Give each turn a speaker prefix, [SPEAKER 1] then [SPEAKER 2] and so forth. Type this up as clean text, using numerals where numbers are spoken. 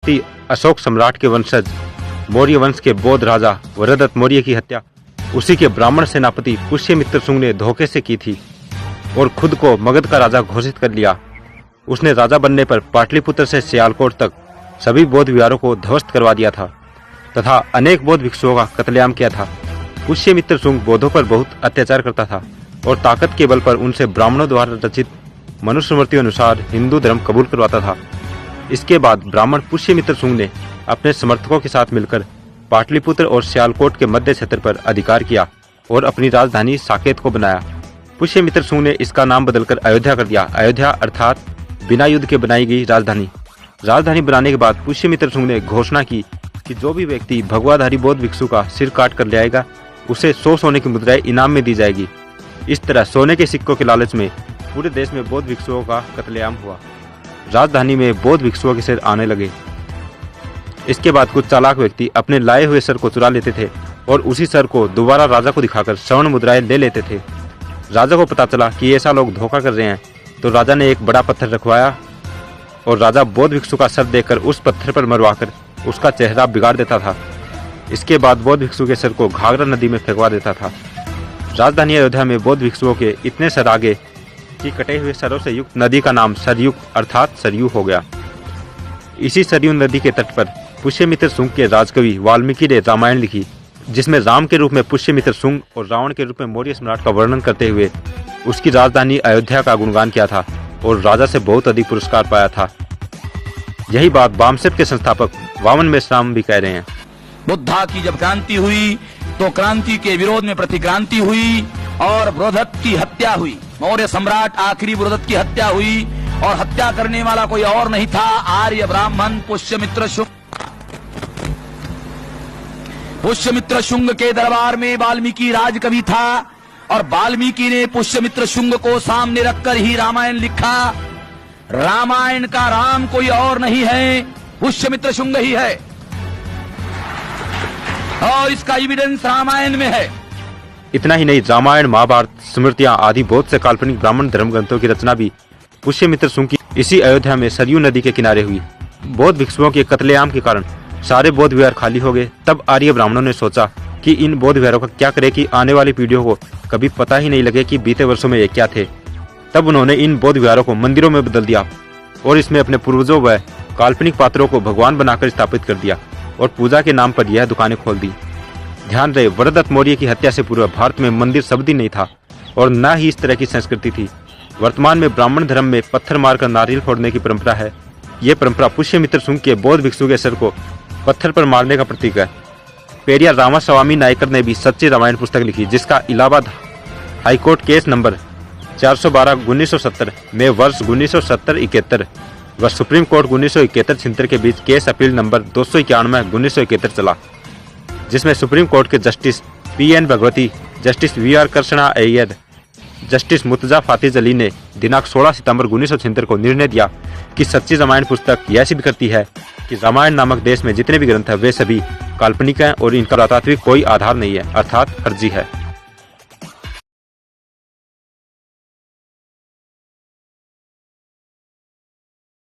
[SPEAKER 1] चक्रवर्ती अशोक सम्राट के वंशज मौर्य वंश के बौद्ध राजा वरदत्त मौर्य की हत्या उसी के ब्राह्मण सेनापति पुष्यमित्र शुंग ने धोखे से की थी और खुद को मगध का राजा घोषित कर लिया। उसने राजा बनने पर पाटलिपुत्र से सियालकोट तक सभी बौद्ध विहारों को ध्वस्त करवा दिया था तथा अनेक बौद्ध भिक्षुओं का कत्लेआम किया था। पुष्यमित्र शुंग बौद्धों पर बहुत अत्याचार करता था और ताकत के बल पर उनसे ब्राह्मणों द्वारा रचित मनुस्मृति अनुसार हिंदू धर्म कबूल करवाता था। इसके बाद ब्राह्मण पुष्यमित्र शुंग ने अपने समर्थकों के साथ मिलकर पाटलिपुत्र और सियालकोट के मध्य क्षेत्र पर अधिकार किया और अपनी राजधानी साकेत को बनाया। पुष्यमित्र शुंग ने इसका नाम बदलकर अयोध्या कर दिया। अयोध्या अर्थात बिना युद्ध के बनाई गई राजधानी। राजधानी बनाने के बाद पुष्यमित्र शुंग ने घोषणा की कि जो भी व्यक्ति भगवाधारी बौद्ध भिक्षु का सिर काट कर ले आएगा उसे 100 सोने की मुद्राएं इनाम में दी जाएगी। इस तरह सोने के सिक्कों के लालच में पूरे देश में बौद्ध भिक्षुओं का कत्लेआम हुआ। राजधानी में बौद्ध भिक्षुओं के सिर आने लगे। इसके बाद कुछ चालाक व्यक्ति अपने लाए हुए सर को चुरा लेते थे और उसी सर को दोबारा राजा को दिखाकर स्वर्ण मुद्राएं ले लेते थे। राजा को पता चला कि ऐसा लोग धोखा कर रहे हैं तो राजा ने एक बड़ा पत्थर रखवाया और राजा बौद्ध भिक्षु का सर देकर उस पत्थर पर मरवाकर उसका चेहरा बिगाड़ देता था। इसके बाद बौद्ध भिक्षु के सर को घाघरा नदी में फेंकवा देता था। राजधानी अयोध्या में बौद्ध भिक्षुओं के इतने सर आगे कि कटे हुए सरों से युक्त नदी का नाम सरयू अर्थात सरयू हो गया। इसी सरयू नदी के तट पर पुष्यमित्र शुंग के राजकवि वाल्मीकि ने रामायण लिखी, जिसमें राम के रूप में पुष्यमित्र शुंग और रावण के रूप में मौर्य सम्राट का वर्णन करते हुए उसकी राजधानी अयोध्या का गुणगान किया था और राजा से बहुत अधिक पुरस्कार पाया था। यही बात वामसेप के संस्थापक वामन मेश्राम भी कह रहे हैं।
[SPEAKER 2] बुद्धा की जब क्रांति हुई तो क्रांति के विरोध में प्रतिक्रांति हुई और बृहदत्त की हत्या हुई। मौर्य सम्राट आखिरी बृहदत्त की हत्या हुई और हत्या करने वाला कोई और नहीं था, आर्य ब्राह्मण पुष्यमित्र शुंग। पुष्यमित्र शुंग के दरबार में वाल्मीकि राजकवि था और वाल्मीकि ने पुष्यमित्र शुंग को सामने रखकर ही रामायण लिखा। रामायण का राम कोई और नहीं है, पुष्यमित्र शुंग ही है और इसका एविडेंस रामायण में है।
[SPEAKER 1] इतना ही नहीं, रामायण, महाभारत, स्मृतियां आदि बहुत से काल्पनिक ब्राह्मण धर्म ग्रंथों की रचना भी पुष्यमित्र शुंग की इसी अयोध्या में सरयू नदी के किनारे हुई। बौद्ध भिक्षुओं के कत्लेआम के कारण सारे बौद्ध विहार खाली हो गए। तब आर्य ब्राह्मणों ने सोचा कि इन बौद्ध विहारों का क्या करें कि आने वाली पीढ़ियों को कभी पता ही नहीं लगे कि बीते वर्षों में ये क्या थे। तब उन्होंने इन बौद्ध विहारों को मंदिरों में बदल दिया और इसमें अपने पूर्वजों व काल्पनिक पात्रों को भगवान बनाकर स्थापित कर दिया और पूजा के नाम पर यह दुकानें खोल दी। ध्यान रहे, वरदत्त मौर्य की हत्या से पूर्व भारत में मंदिर शब्द ही नहीं था और न ही इस तरह की संस्कृति थी। वर्तमान में ब्राह्मण धर्म में पत्थर मारकर नारियल फोड़ने की परंपरा है। ये परंपरा पुष्यमित्र शुंग के बौद्ध भिक्षु के सर को पत्थर पर मारने का प्रतीक है। पेरियार रामास्वामी नायकर ने भी सच्ची रामायण पुस्तक लिखी, जिसका इलाहाबाद हाईकोर्ट केस नंबर 412/1970 में वर्ष 1970-71 व सुप्रीम कोर्ट 1971-76 के बीच केस अपील नंबर 291/1971 चला, जिसमें सुप्रीम कोर्ट के justice P.N. Bhagwati, justice V.R. Krishna Iyer, justice Murtaza फातिज अली ने दिनांक 16 सितंबर 1976 को निर्णय दिया कि सच्ची रामायण पुस्तक यह सिद्ध करती है कि रामायण नामक देश में जितने भी ग्रंथ हैं वे सभी काल्पनिक हैं और इनका पुरातात्विक कोई आधार नहीं है, अर्थात फर्जी है।